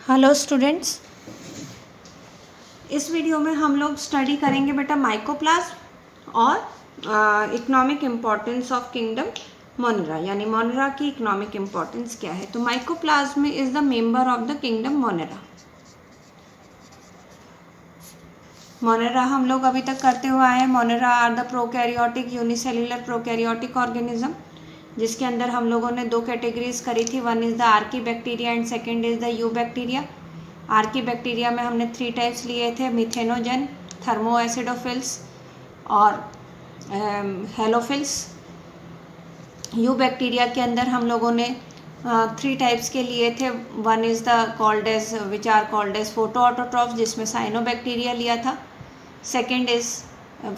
Hello students, इस video में हम लोग स्टडी करेंगे बेटा माइकोप्लाज्म और economic importance of kingdom Monera, यानी मोनेरा की इकोनॉमिक इम्पोर्टेंस क्या है। तो mycoplasm is the member of the kingdom Monera. Monera हम लोग अभी तक करते हुए आए हैं। Monera are the prokaryotic unicellular prokaryotic organism, जिसके अंदर हम लोगों ने दो कैटेगरीज करी थी। One is the archaebacteria and second is the eubacteria. Archaebacteria में हमने 3 टाइप्स लिए थे, मिथेनोजन, थर्मो एसिडोफिल्स और हेलोफिल्स। यू बैक्टीरिया के अंदर हम लोगों ने 3 टाइप्स के लिए थे। One is the called as which are called as photoautotrophs, जिसमें साइनोबैक्टीरिया लिया था। सेकेंड इज़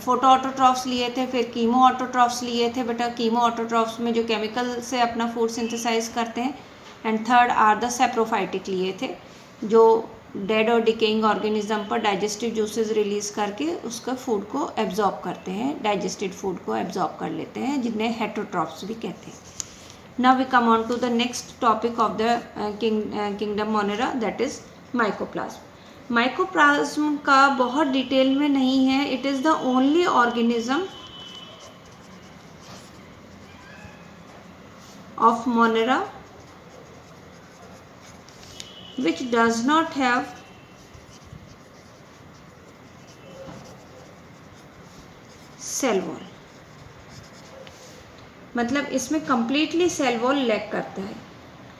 फोटो ऑटोट्रॉफ्स लिए थे, फिर कीमो ऑटोट्रॉफ्स लिए थे बेटा। कीमो ऑटोट्रॉफ्स में जो केमिकल से अपना फूड सिंथेसाइज करते हैं। And third are the saprophytic लिए थे, जो डेड और डिकेइंग ऑर्गेनिज्म पर डाइजेस्टिव जूसेस रिलीज करके उसका फूड को एब्जॉर्ब करते हैं, डाइजेस्टेड फूड को एब्जॉर्ब कर लेते हैं, जिन्हें हेटरोट्रॉफ्स भी कहते हैं। Now we come on to the next topic of the kingdom Monera, that is mycoplasm. Mycoplasm का बहुत डिटेल में नहीं है। It is the only organism of Monera which does not have cell wall, मतलब इसमें कंप्लीटली सेल वॉल लैक करता है,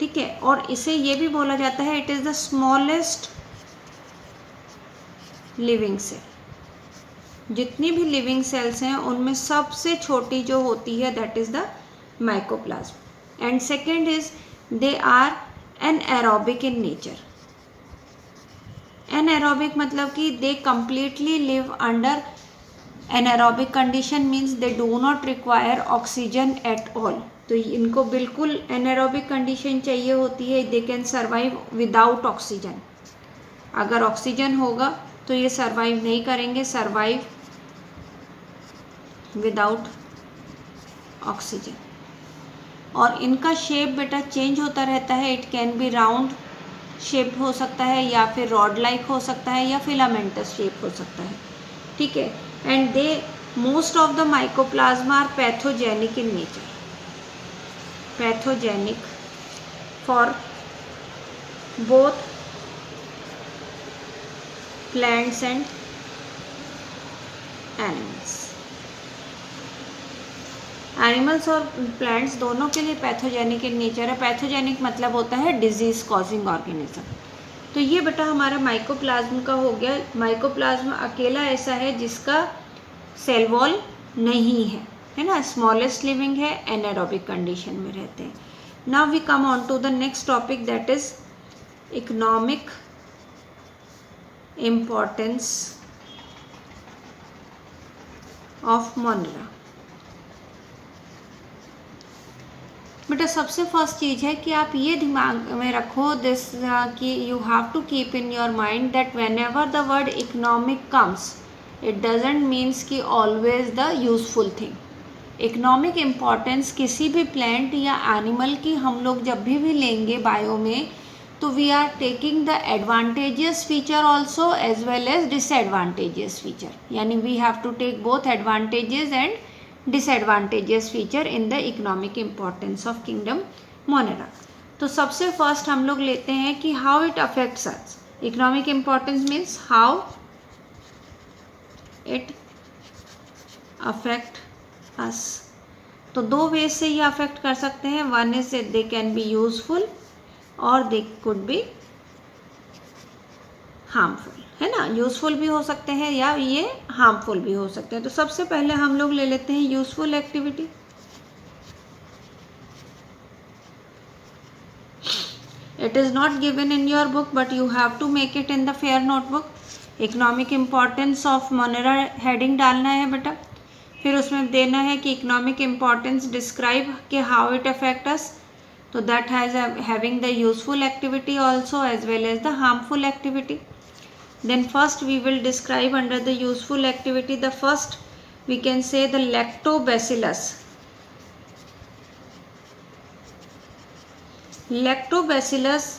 ठीक है। और इसे ये भी बोला जाता है it is the smallest living cell. जितनी भी लिविंग सेल्स हैं उनमें सबसे छोटी जो होती है that is the mycoplasm. And second is they are anaerobic in nature. Anaerobic मतलब कि they completely live under anaerobic condition, means they do not require oxygen at all. तो इनको बिल्कुल एनएरोबिक कंडीशन चाहिए होती है। They can survive without oxygen. अगर oxygen होगा तो ये सर्वाइव नहीं करेंगे, सर्वाइव विदाउट ऑक्सीजन। और इनका शेप बेटा चेंज होता रहता है। It can be round shape हो सकता है, या फिर रॉड लाइक हो सकता है, या फिलामेंटस शेप हो सकता है, ठीक है। And they most of the mycoplasma are pathogenic in nature. Pathogenic for both plants and animals. Animals और प्लांट्स दोनों के लिए पैथोजेनिक इन नेचर है। पैथोजेनिक मतलब होता है डिजीज कॉजिंग ऑर्गेनिज्म। तो ये बेटा हमारा माइकोप्लाज्म का हो गया। माइकोप्लाज्म अकेला ऐसा है जिसका सेल वॉल नहीं है ना, स्मॉलेस्ट लिविंग है, एनारोबिक कंडीशन में रहते हैं। Now we come on to the next topic that is economic importance of Monera. बेटा सबसे फर्स्ट चीज़ है कि आप ये दिमाग में रखो दिस कि you have to keep in your mind that whenever the word economic comes it doesn't means कि always the useful thing. Economic importance किसी भी प्लांट या एनिमल की हम लोग जब भी लेंगे बायो में, तो we are taking the advantageous feature also as well as disadvantageous feature, यानी we have to take both advantages and disadvantageous feature in the economic importance of kingdom monera। तो सबसे फर्स्ट हम लोग लेते हैं कि how it affects us। economic importance means how it affect us। तो दो वेज से ये अफेक्ट कर सकते हैं। One is they can be useful और दे कुड बी हार्मफुल, है ना। यूजफुल भी हो सकते हैं या ये हार्मफुल भी हो सकते हैं। तो सबसे पहले हम लोग ले लेते हैं useful activity. It is not given in your book but you have to make it in the fair notebook. Economic importance of Monera heading डालना है बेटा। फिर उसमें देना है कि इकोनॉमिक इम्पॉर्टेंस डिस्क्राइब कि हाउ इट अफेक्ट अस। तो that has having the useful activity also as well as the harmful activity. Then first we will describe under the useful activity, the first we can say the lactobacillus. Lactobacillus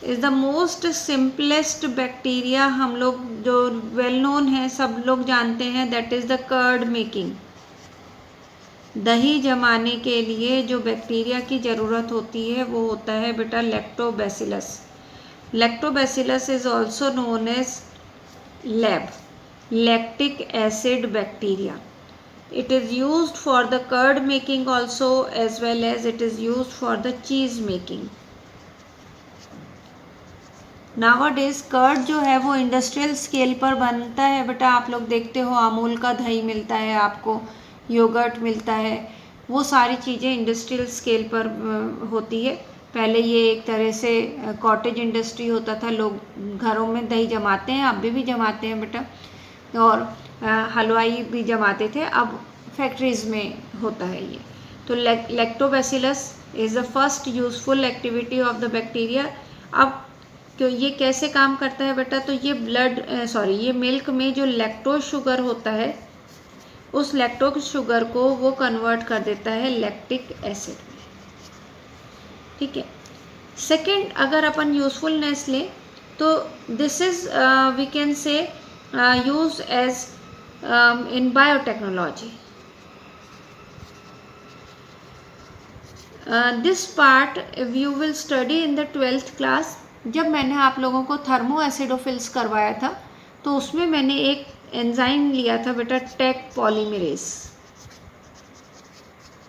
is the most simplest bacteria, हम लोग जो well known है, सब लोग जानते हैं, that is the curd making. दही जमाने के लिए जो बैक्टीरिया की ज़रूरत होती है वो होता है बेटा Lactobacillus. Lactobacillus is also known as LAB, lactic acid bacteria. It is used for the curd making also, as well as it is used for the cheese making. Nowadays curd जो है वो इंडस्ट्रियल स्केल पर बनता है बेटा। आप लोग देखते हो अमूल का दही मिलता है आपको, योगर्ट मिलता है, वो सारी चीज़ें इंडस्ट्रियल स्केल पर होती है। पहले ये एक तरह से कॉटेज इंडस्ट्री होता था, लोग घरों में दही जमाते हैं, अभी भी जमाते हैं बेटा, और हलवाई भी जमाते थे, अब फैक्ट्रीज़ में होता है ये। तो lactobacillus is the first useful activity of the bacteria. अब क्यों ये कैसे काम करता है बेटा, तो ये ये मिल्क में जो लैक्टोज शुगर होता है, उस लैक्टोज शुगर को वो कन्वर्ट कर देता है लैक्टिक एसिड में, ठीक है। सेकेंड, अगर अपन यूजफुलनेस लें तो this is we can say use as in biotechnology. This part you will study in the 12th class. जब मैंने आप लोगों को थर्मो एसिडोफिल्स करवाया था तो उसमें मैंने एक एंजाइम लिया था बेटा, टेक पॉलीमरेज।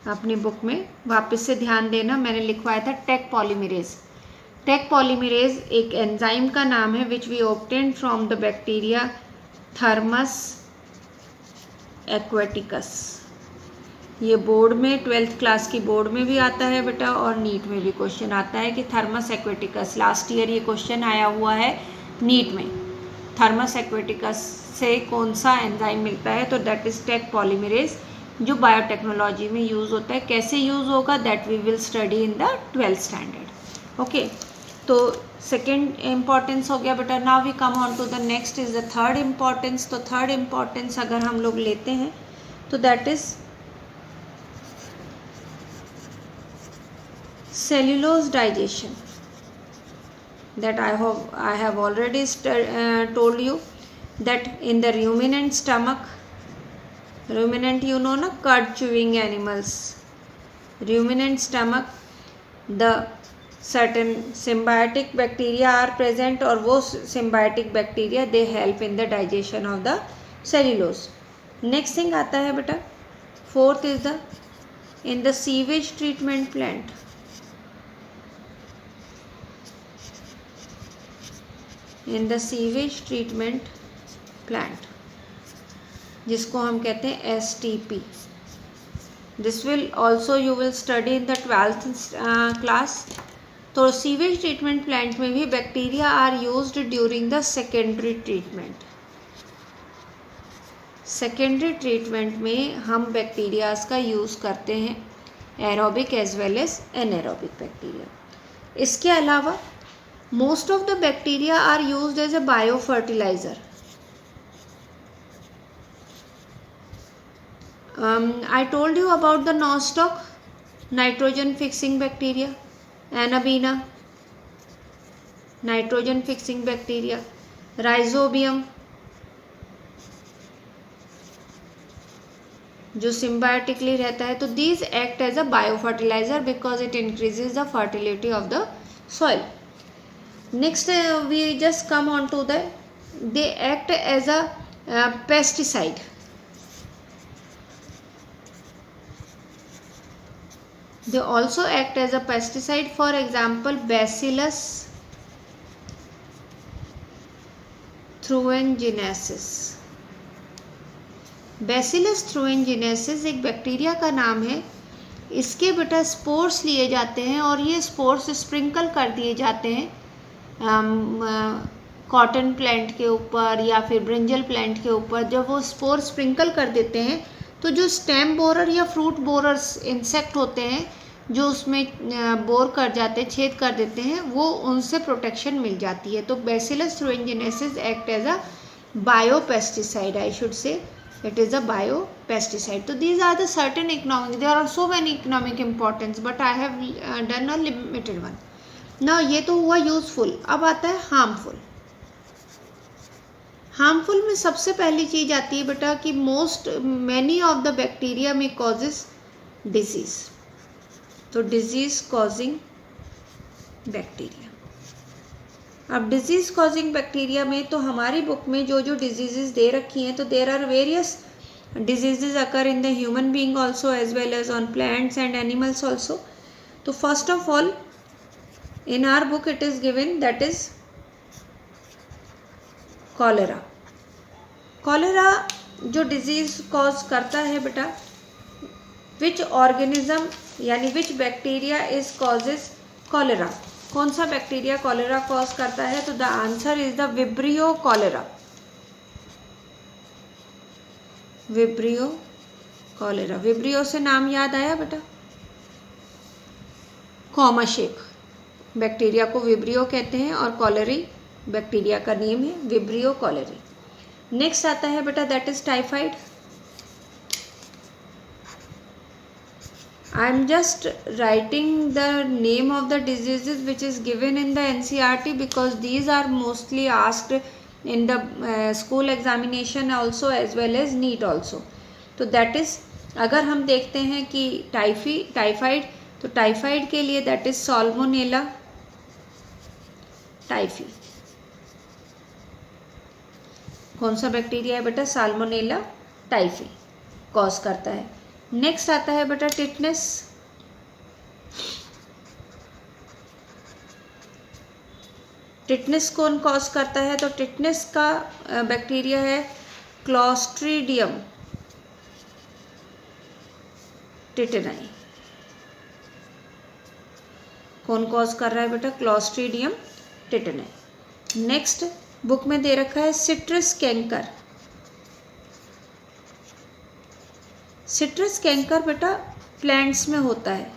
अपनी बुक में वापस से ध्यान देना, मैंने लिखवाया था टेक पॉलीमरेज। टेक पॉलीमरेज एक एंजाइम का नाम है which we obtained from the bacteria Thermus aquaticus. ये बोर्ड में 12th क्लास की बोर्ड में भी आता है बेटा, और नीट में भी क्वेश्चन आता है कि थर्मस एक्वेटिकस, लास्ट ईयर ये क्वेश्चन आया हुआ है नीट में, थर्मस एक्वेटिकस से कौन सा एंजाइम मिलता है, तो दैट इज टेक पॉलीमरेज, जो बायोटेक्नोलॉजी में यूज़ होता है। कैसे यूज़ होगा that we will study in the 12th standard. Okay, तो सेकेंड इम्पॉर्टेंस हो गया बेटा। Now we come on to the next is the third importance. तो थर्ड इम्पॉर्टेंस अगर हम लोग लेते हैं तो that is cellulose digestion, that I have already told you that in the ruminant stomach, ruminant you know na, curd chewing animals, ruminant stomach the certain symbiotic bacteria are present, और वो symbiotic bacteria they help in the digestion of the cellulose. next thing आता है बेटा, fourth is the in the sewage treatment plant, in the sewage treatment plant, जिसको हम कहते हैं STP. This will also you will study in the 12th class. तो sewage treatment plant में भी bacteria are used during the secondary treatment. Secondary treatment में हम bacterias का यूज़ करते हैं, aerobic as well as anaerobic bacteria. इसके अलावा most of the bacteria are used as a biofertilizer. I told you about the nostoc, nitrogen fixing bacteria, Anabaena, nitrogen fixing bacteria, Rhizobium जो symbiotically रहता है, तो these act as a biofertilizer because it increases the fertility of the soil. Next we just come on to the, they act as a pesticide. They also act as a pesticide, for example Bacillus thuringiensis. Bacillus thuringiensis एक bacteria का नाम है। इसके बेटा spores लिए जाते हैं और ये स्पोर्स स्प्रिंकल कर दिए जाते हैं कॉटन प्लांट के ऊपर या फिर ब्रिंजल प्लांट के ऊपर। जब वो स्पोर स्प्रिंकल कर देते हैं तो जो स्टेम बोरर या फ्रूट बोरर्स इंसेक्ट होते हैं जो उसमें बोर कर जाते हैं, छेद कर देते हैं, वो उनसे प्रोटेक्शन मिल जाती है। तो Bacillus thuringiensis act as a biopesticide, I should say it is a biopesticide. So these are the certain economic, there are so many economic importance, but I have done a limited one. ना ये तो हुआ useful, अब आता है harmful. Harmful में सबसे पहली चीज आती है बेटा कि मैनी ऑफ द बैक्टीरिया में कॉजेस डिजीज, तो डिजीज कॉजिंग बैक्टीरिया। अब डिजीज कॉजिंग बैक्टीरिया में तो हमारी बुक में जो जो डिजीजेस दे रखी हैं, तो there are various diseases occur in the human being also as well as on plants and animals also. तो first of all in our book it is given that is cholera. cholera जो disease cause करता है बेटा, which organism यानी विच bacteria is causes cholera, कौन सा bacteria cholera cause करता है, तो the answer is the vibrio cholera. Vibrio cholera, vibrio से नाम याद आया बेटा, कॉमा शेप बैक्टीरिया को विब्रियो कहते हैं और कॉलेरी बैक्टीरिया का नेम है, विब्रियो कॉलेरी। नेक्स्ट आता है बेटा that is typhoid. I am just writing the name of the diseases which is given in the NCERT because these are mostly asked in the school examination also as well as NEET also. तो that is, अगर हम देखते हैं कि typhoid, तो typhoid के लिए that is salmonella typhi. कौन सा बैक्टीरिया है बेटा, साल्मोनेला टाइफी कॉज करता है। नेक्स्ट आता है बेटा टिटनेस। टिटनेस कौन कॉज करता है, तो टिटनेस का बैक्टीरिया है क्लॉस्ट्रीडियम टिटेनाई। कौन कॉज कर रहा है बेटा, क्लॉस्ट्रीडियम टिटेनाई। नेक्स्ट बुक में दे रखा है सिट्रस कैंकर। सिट्रस कैंकर बेटा प्लांट्स में होता है,